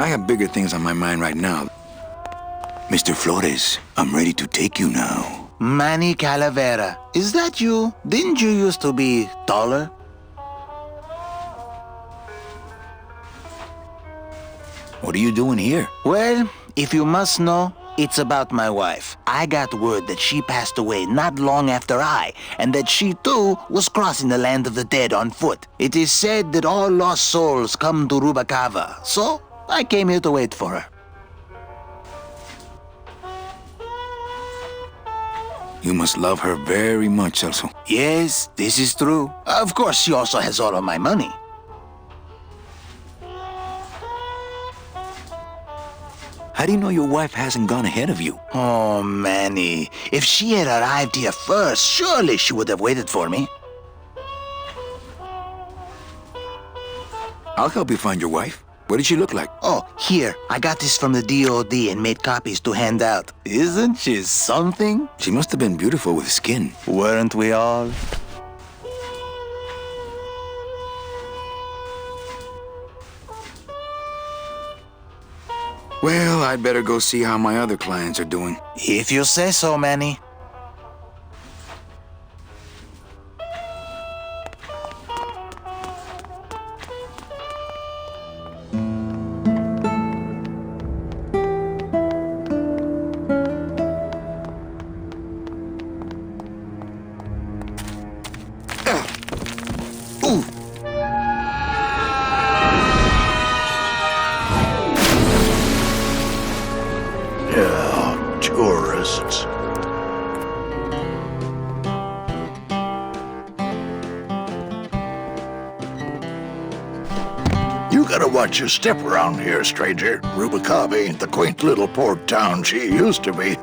I have bigger things on my mind right now. Mr. Flores, I'm ready to take you now. Manny Calavera, is that you? Didn't you used to be taller? What are you doing here? Well, if you must know, it's about my wife. I got word that she passed away not long after I, and that she too was crossing the land of the dead on foot. It is said that all lost souls come to Rubacava, so I came here to wait for her. You must love her very much, Elso. Yes, this is true. Of course, she also has all of my money. How do you know your wife hasn't gone ahead of you? Oh, Manny. If she had arrived here first, surely she would have waited for me. I'll help you find your wife. What did she look like? Oh, here. I got this from the DOD and made copies to hand out. Isn't she something? She must have been beautiful with skin. Weren't we all? Well, I'd better go see how my other clients are doing. If you say so, Manny. Tourists. You gotta watch your step around here, stranger. Rubacava ain't the quaint little port town she used to be.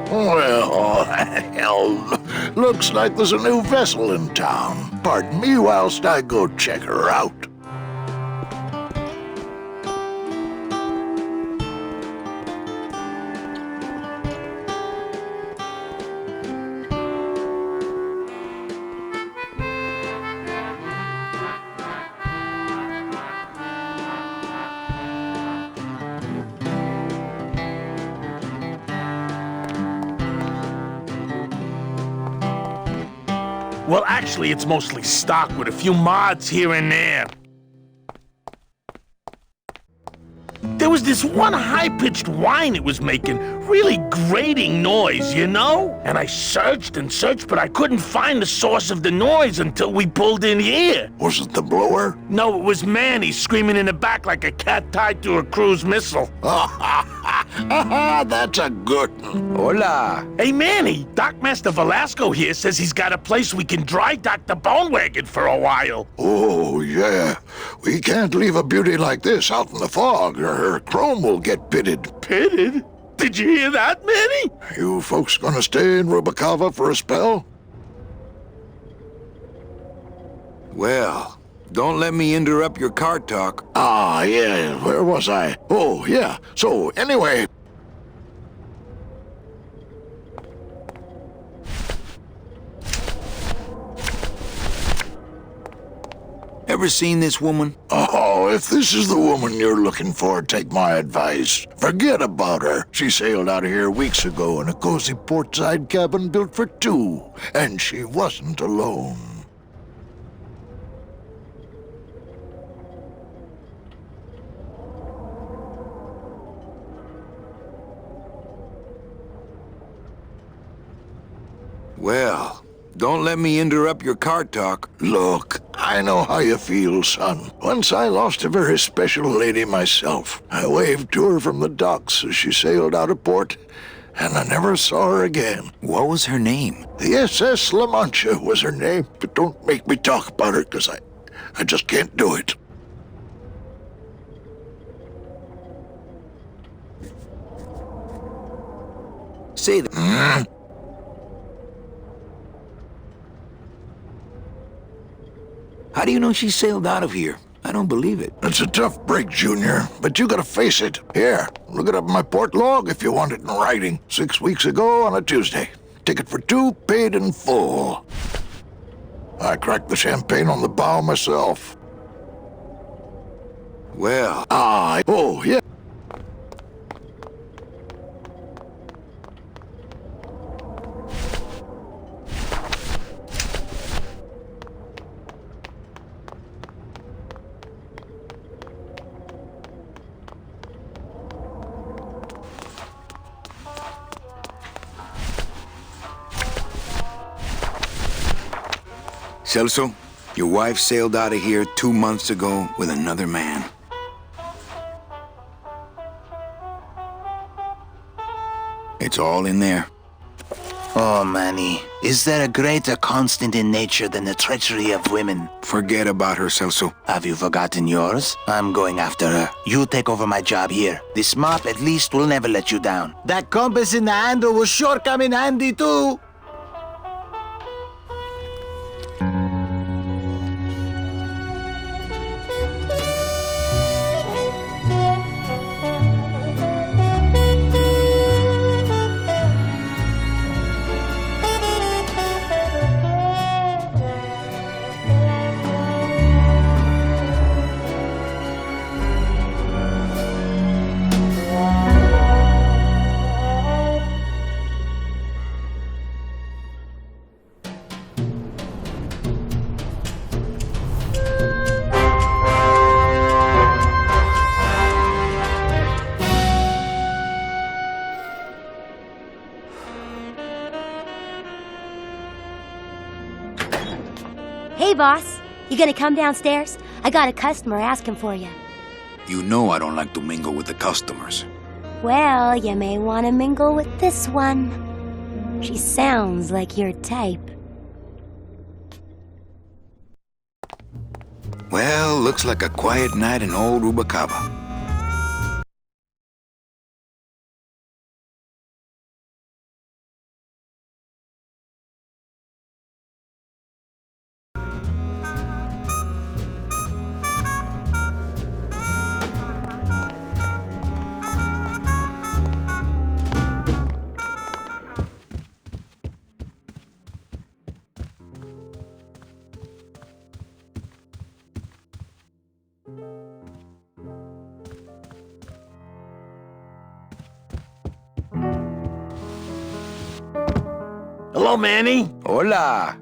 Well, hell, looks like there's a new vessel in town. Pardon me whilst I go check her out. Well, actually, it's mostly stock with a few mods here and there. There was this one high-pitched whine it was making, really grating noise, you know? And I searched and searched, but I couldn't find the source of the noise until we pulled in here. Was it the blower? No, it was Manny screaming in the back like a cat tied to a cruise missile. That's a good one. Hola. Hey, Manny, Dockmaster Velasco here says he's got a place we can dry dock the bone wagon for a while. Oh, yeah. We can't leave a beauty like this out in the fog, or her chrome will get pitted. Pitted? Did you hear that, Manny? You folks gonna stay in Rubacava for a spell? Well, don't let me interrupt your car talk. Ah, yeah, where was I? Oh, yeah. So, anyway... Ever seen this woman? Oh, if this is the woman you're looking for, take my advice. Forget about her. She sailed out of here weeks ago in a cozy portside cabin built for two, and she wasn't alone. Well, don't let me interrupt your car talk. Look, I know how you feel, son. Once I lost a very special lady myself. I waved to her from the docks as she sailed out of port, and I never saw her again. What was her name? The SS La Mancha was her name, but don't make me talk about her, because I just can't do it. Say that. How do you know she sailed out of here? I don't believe it. It's a tough break, Junior, but you gotta face it. Here, look it up in my port log if you want it in writing. 6 weeks ago on a Tuesday. Ticket for two, paid in full. I cracked the champagne on the bow myself. Well, Oh, yeah. Celso, your wife sailed out of here 2 months ago with another man. It's all in there. Oh, Manny, is there a greater constant in nature than the treachery of women? Forget about her, Celso. Have you forgotten yours? I'm going after her. You take over my job here. This mop at least will never let you down. That compass in the handle will sure come in handy too. Hey, boss. You gonna come downstairs? I got a customer asking for you. You know I don't like to mingle with the customers. Well, you may want to mingle with this one. She sounds like your type. Well, looks like a quiet night in old Rubacava. Hello, Manny. Hola!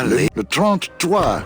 Le 33.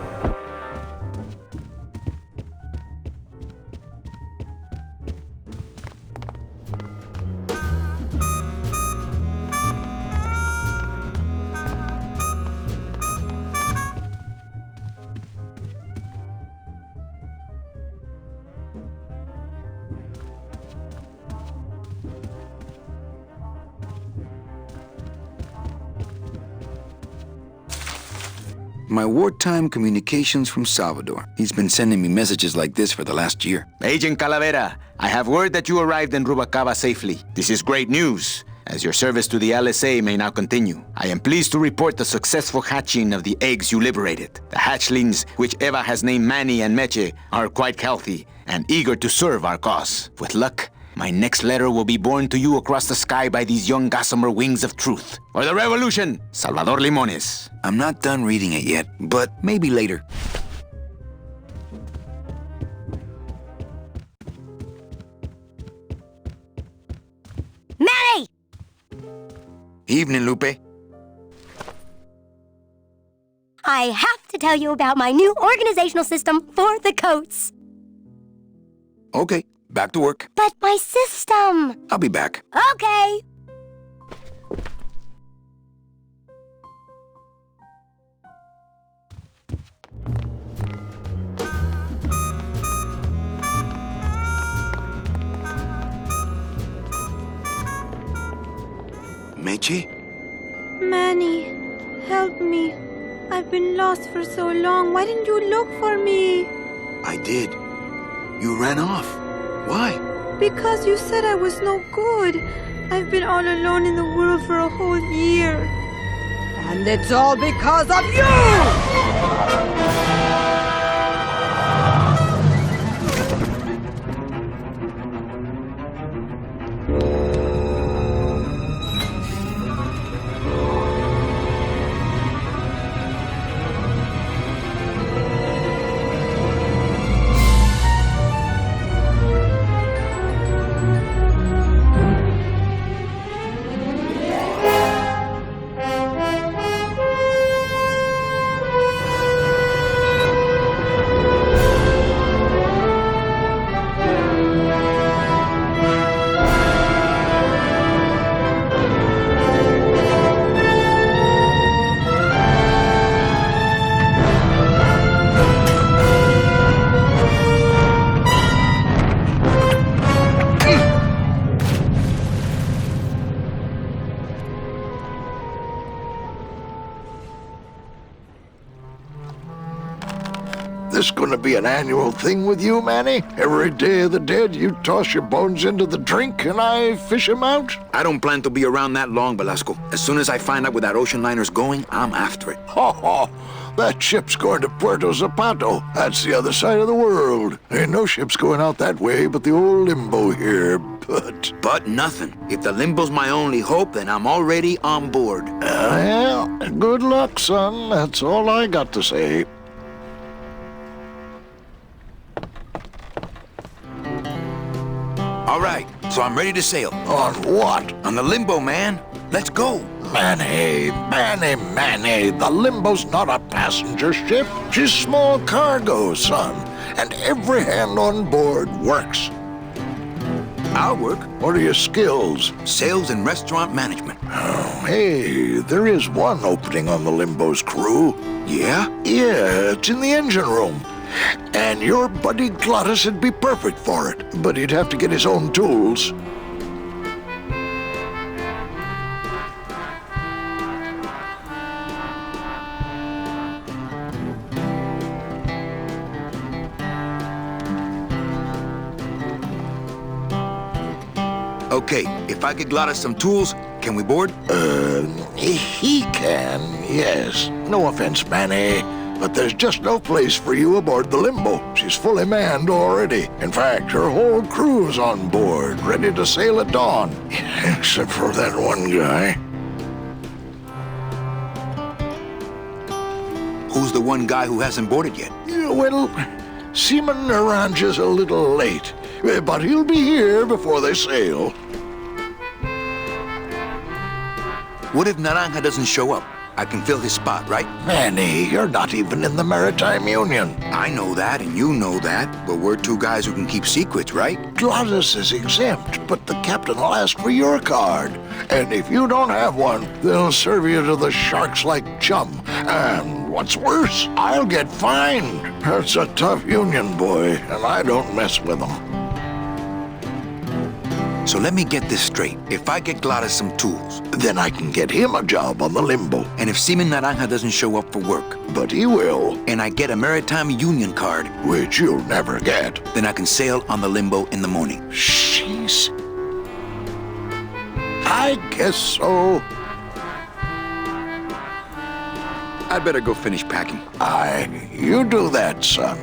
My wartime communications from Salvador. He's been sending me messages like this for the last year. Agent Calavera, I have word that you arrived in Rubacava safely. This is great news, as your service to the LSA may now continue. I am pleased to report the successful hatching of the eggs you liberated. The hatchlings, which Eva has named Manny and Meche, are quite healthy and eager to serve our cause. With luck, my next letter will be borne to you across the sky by these young gossamer wings of truth. For the revolution, Salvador Limones. I'm not done reading it yet, but maybe later. Manny! Evening, Lupe. I have to tell you about my new organizational system for the coats. Okay, back to work. But my system! I'll be back. Okay. Meche? help me? I've been lost for so long. Why didn't you look for me? I did. You ran off. Why? Because you said I was no good. I've been all alone in the world for a whole year. And it's all because of you! This gonna be an annual thing with you, Manny? Every Day of the Dead, you toss your bones into the drink and I fish 'em out? I don't plan to be around that long, Velasco. As soon as I find out where that ocean liner's going, I'm after it. Ho ho! That ship's going to Puerto Zapato. That's the other side of the world. Ain't no ships going out that way but the old limbo here, but... But nothing. If the limbo's my only hope, then I'm already on board. Well, good luck, son. That's all I got to say. All right, so I'm ready to sail. On what? On the limbo, man. Let's go. Manny, the Limbo's not a passenger ship. She's small cargo, son. And every hand on board works. I'll work. What are your skills? Sales and restaurant management. Oh, hey, there is one opening on the Limbo's crew. Yeah? Yeah, it's in the engine room. And your buddy Glottis would be perfect for it, but he'd have to get his own tools. Okay, if I could Glottis some tools, can we board? He can, yes. No offense, Manny. But there's just no place for you aboard the Limbo. She's fully manned already. In fact, her whole crew's on board, ready to sail at dawn. Except for that one guy. Who's the one guy who hasn't boarded yet? Yeah, well, Seaman Naranja's a little late. But he'll be here before they sail. What if Naranja doesn't show up? I can fill his spot, right? Manny, you're not even in the Maritime Union. I know that, and you know that, but we're two guys who can keep secrets, right? Glottis is exempt, but the captain will ask for your card. And if you don't have one, they'll serve you to the sharks like chum. And what's worse, I'll get fined. That's a tough union, boy, and I don't mess with them. So let me get this straight. If I get Glottis some tools, Then I can get him a job on the Limbo. and if Seaman Naranja doesn't show up for work, But he will, and I get a Maritime Union card, which you'll never get. then I can sail on the Limbo in the morning. Jeez. I guess so. I'd better go finish packing. You do that, son.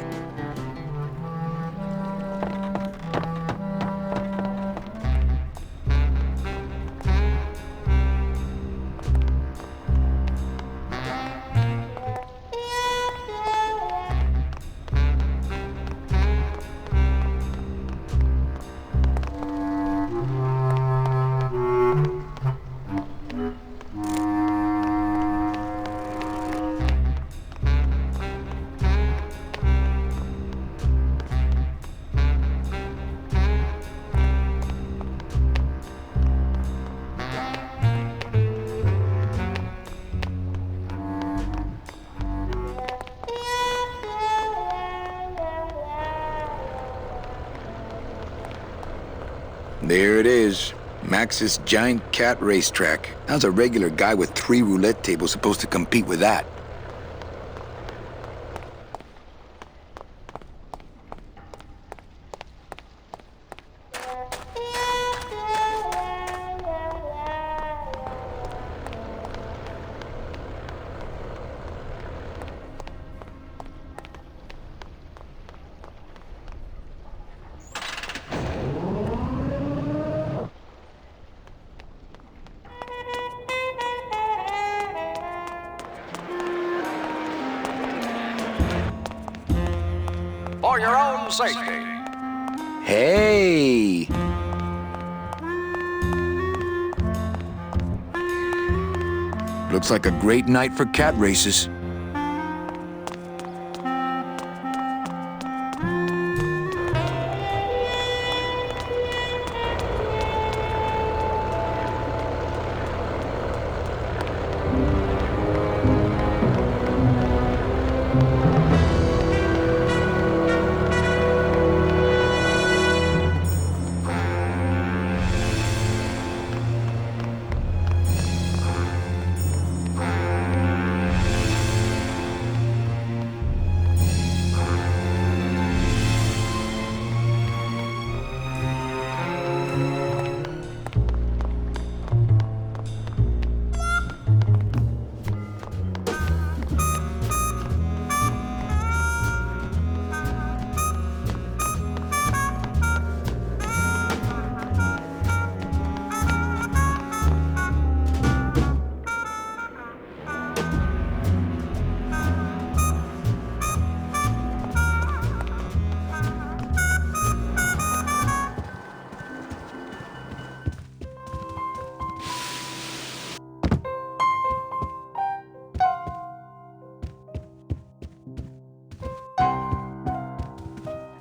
There it is. Max's giant cat racetrack. How's a regular guy with 3 roulette tables supposed to compete with that? For your own safety. Hey! Looks like a great night for cat races.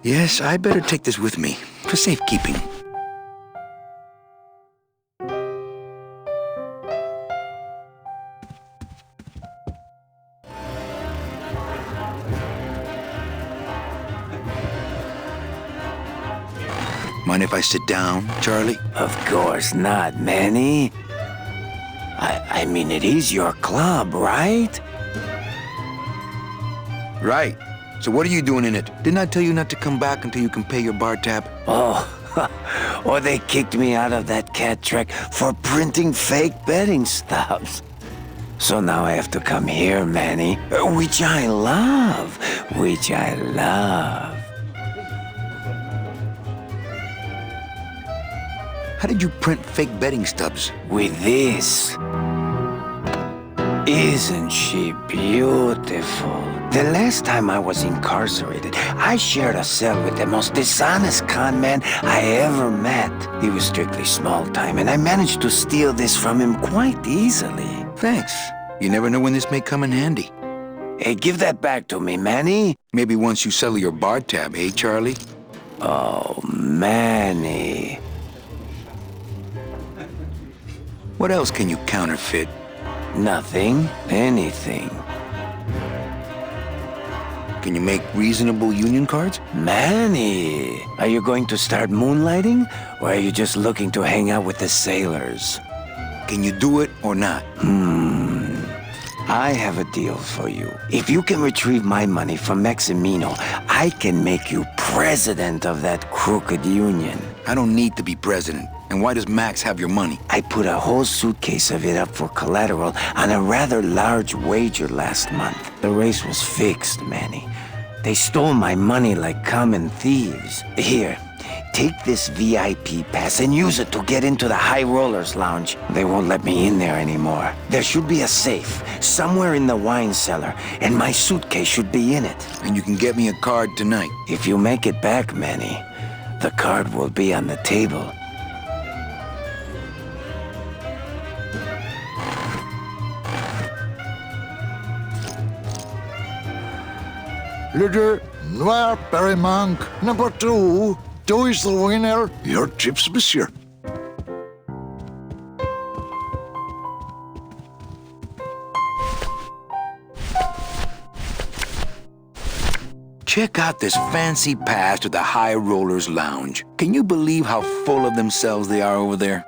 Yes, I better take this with me, for safekeeping. Mind if I sit down, Charlie? Of course not, Manny. I mean, it is your club, right? Right. So what are you doing in it? Didn't I tell you not to come back until you can pay your bar tab? Oh, or they kicked me out of that cat track for printing fake betting stubs. So now I have to come here, Manny, which I love, which I love. How did you print fake betting stubs? With this. Isn't she beautiful? The last time I was incarcerated, I shared a cell with the most dishonest con man I ever met. He was strictly small time, and I managed to steal this from him quite easily. Thanks. You never know when this may come in handy. Hey, give that back to me, Manny. Maybe once you settle your bar tab, eh, Charlie? Oh, Manny. What else can you counterfeit? Nothing. Anything. Can you make reasonable union cards? Manny, are you going to start moonlighting? Or are you just looking to hang out with the sailors? Can you do it or not? I have a deal for you. If you can retrieve my money from Maximino, I can make you president of that crooked union. I don't need to be president. And why does Max have your money? I put a whole suitcase of it up for collateral on a rather large wager last month. The race was fixed, Manny. They stole my money like common thieves. Here, take this VIP pass and use it to get into the High Rollers Lounge. They won't let me in there anymore. There should be a safe somewhere in the wine cellar, and my suitcase should be in it. And you can get me a card tonight. If you make it back, Manny, the card will be on the table. Leader, Noir Perrimanque, number 2. 2 is the winner. Your chips, monsieur. Check out this fancy pass to the High Rollers Lounge. Can you believe how full of themselves they are over there?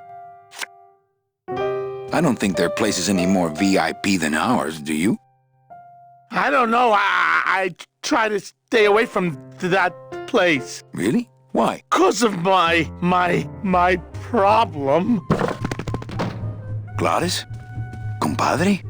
I don't think their place is any more VIP than ours, do you? I don't know. I try to stay away from that place. Really? Why? 'Cause of my problem. Gladys? Compadre?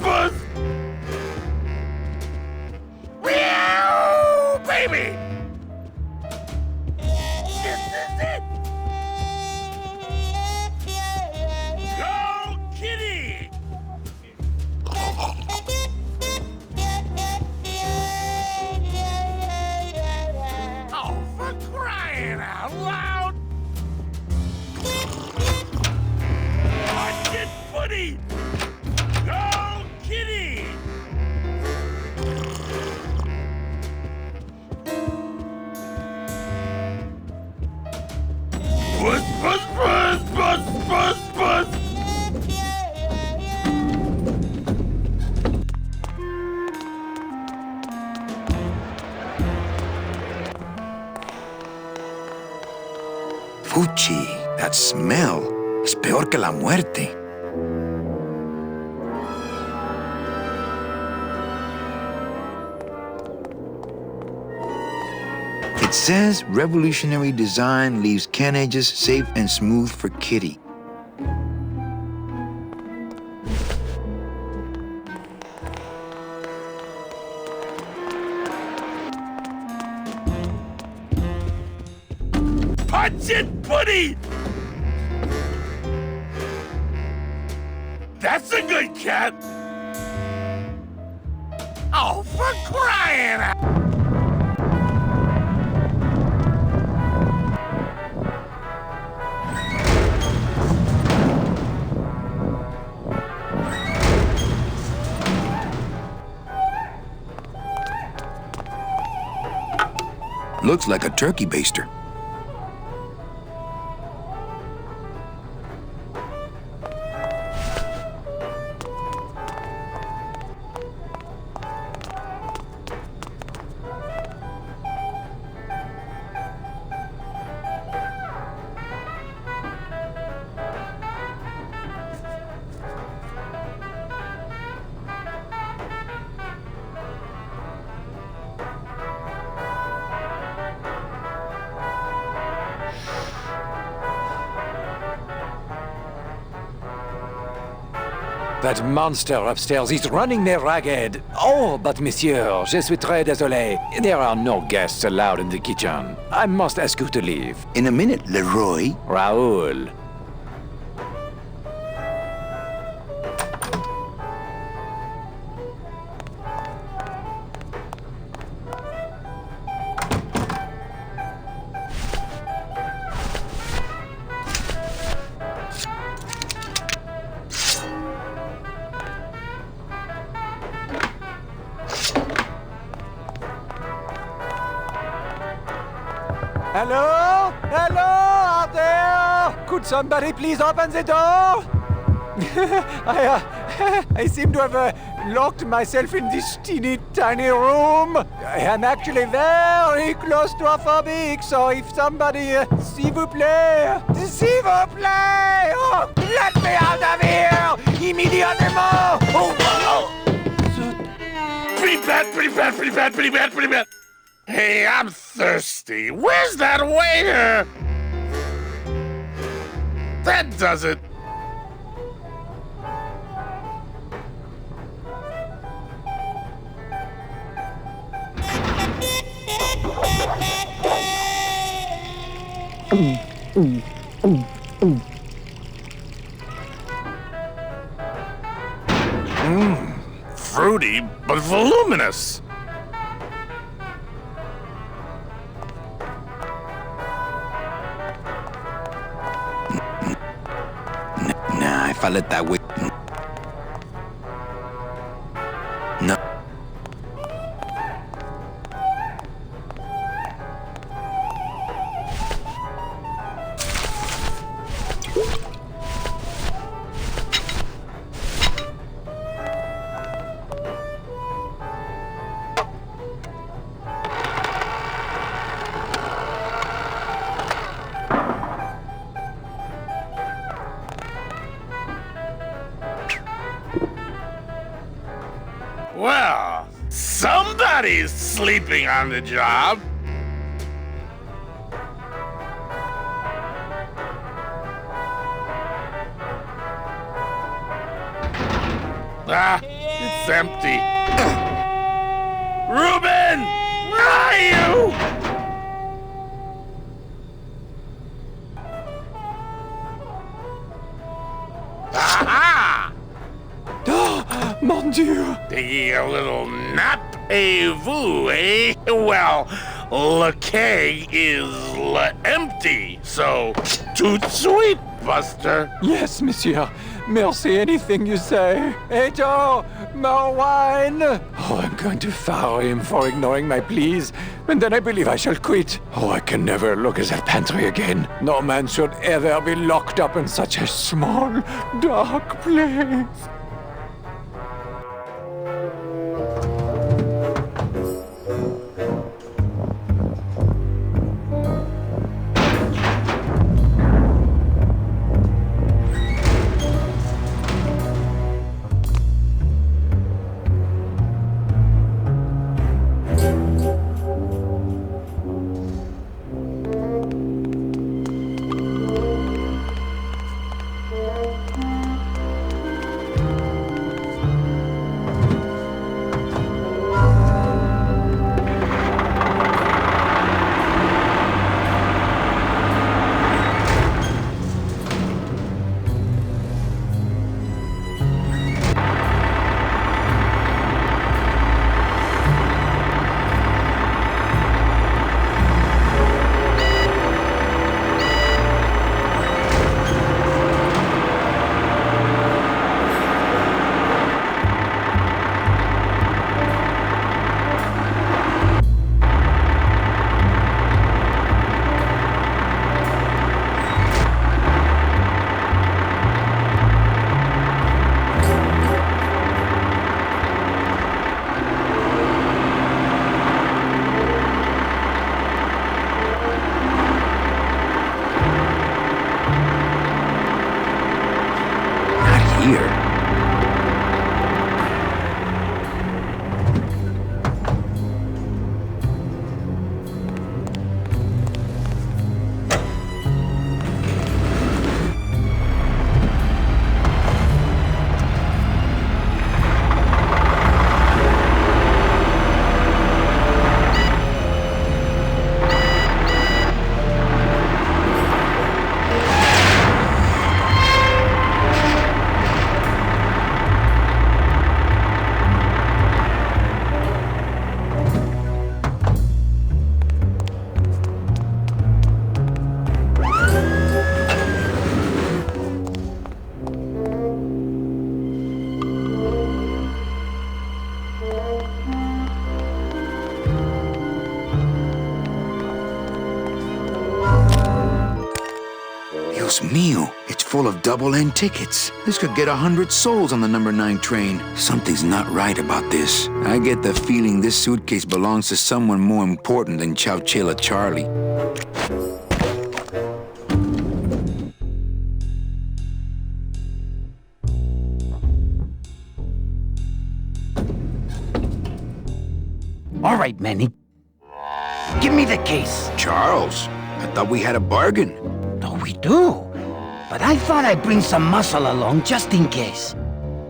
Buzz. Meow, baby. This is it. Go, kitty. Oh, for crying out loud. Watch it, footy. Go, kitty. Buzz. Fuchi, that smell. Es peor que la muerte. It says revolutionary design leaves can edges safe and smooth for Kitty. Punch it, buddy! That's a good cat! Oh, for crying out! Looks like a turkey baster. That monster upstairs is running me ragged. Oh, but monsieur, je suis très désolé. There are no guests allowed in the kitchen. I must ask you to leave. In a minute, Leroy. Raoul. Hello? Hello out there? Could somebody please open the door? I seem to have locked myself in this teeny tiny room. I am actually very claustrophobic, so if somebody, s'il vous plaît, oh, let me out of here, immédiatement! Oh. Pretty bad. Hey, I'm thirsty. Where's that waiter? That does it. Fruity, but voluminous. Nah, if I let that wait... No. Well, somebody's sleeping on the job. Ah, it's empty. Ruben! Where are you? Aha! Mon Dieu! Taking a little nap, vous, eh? Well, le keg is empty, so tout sweet, Buster. Yes, monsieur. Merci, anything you say. Hey, Joe! More wine! Oh, I'm going to fire him for ignoring my pleas, and then I believe I shall quit. Oh, I can never look at that pantry again. No man should ever be locked up in such a small, dark place. Dios mío, it's full of double-end tickets. This could get 100 souls on the number 9 train. Something's not right about this. I get the feeling this suitcase belongs to someone more important than Chowchilla Charlie. All right, Manny. Give me the case. Charles, I thought we had a bargain. Oh, we do. But I thought I'd bring some muscle along just in case.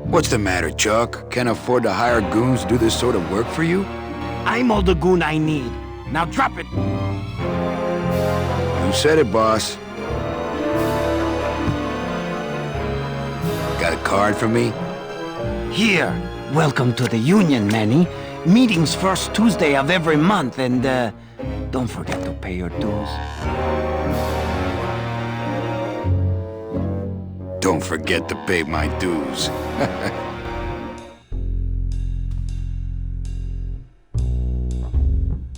What's the matter, Chuck? Can't afford to hire goons to do this sort of work for you? I'm all the goon I need. Now drop it. You said it, boss. Got a card for me? Here. Welcome to the Union, Manny. Meetings first Tuesday of every month, and don't forget to pay your dues. Don't forget to pay my dues.